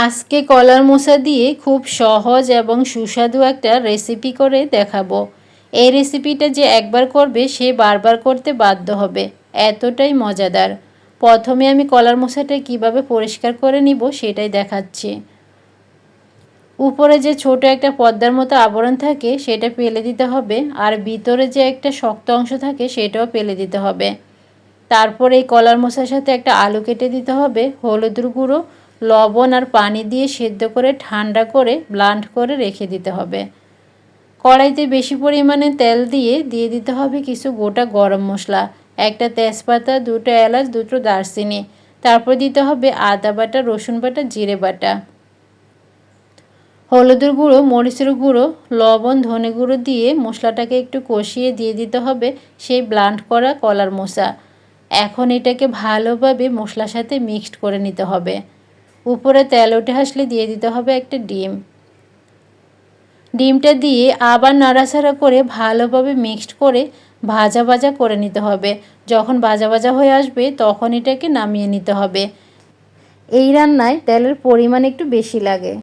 আজকে কলার মোচা দিয়ে খুব সহজ এবং সুস্বাদু একটা রেসিপি করে দেখাবো। এই রেসিপিটা যে একবার করবে সে বারবার করতে বাধ্য হবে, এতটাই মজাদার। প্রথমে আমি কলার মোচাটা কিভাবে পরিষ্কার করে নিব সেটাই দেখাচ্ছি। উপরে যে ছোট একটা পর্দার মতো আবরণ থাকে সেটা ফেলে দিতে হবে, আর ভিতরে যে একটা শক্ত অংশ থাকে সেটাও ফেলে দিতে হবে। তারপর এই কলার মোচার সাথে একটা আলু কেটে দিতে হবে, হলুদের গুঁড়ো, লবণ আর পানি দিয়ে সেদ্ধ করে ঠান্ডা করে ব্লান্ড করে রেখে দিতে হবে। কড়াইতে বেশি পরিমাণে তেল দিয়ে দিতে হবে কিছু গোটা গরম মশলা, একটা তেজপাতা, দুটো এলাচ, দুটো দারচিনি। তারপর দিতে হবে আদা বাটা, রসুন বাটা, জিরে বাটা, হলুদের গুঁড়ো, মরিচের গুঁড়ো, লবণ, ধনে গুঁড়ো দিয়ে মশলাটাকে একটু কষিয়ে দিয়ে দিতে হবে সেই ব্লান্ড করা কলার মোচা। এখন এটাকে ভালোভাবে মশলার সাথে মিক্সড করে নিতে হবে। উপরে তেল উঠে আসলে দিয়ে দিতে হবে একটা ডিম। ডিমটা দিয়ে আবার নাড়াচাড়া করে ভালোভাবে মিক্সড করে ভাজা ভাজা করে নিতে হবে। যখন ভাজা ভাজা হয়ে আসবে তখন এটাকে নামিয়ে নিতে হবে। এই রান্নায় তেলের পরিমাণ একটু বেশি লাগে।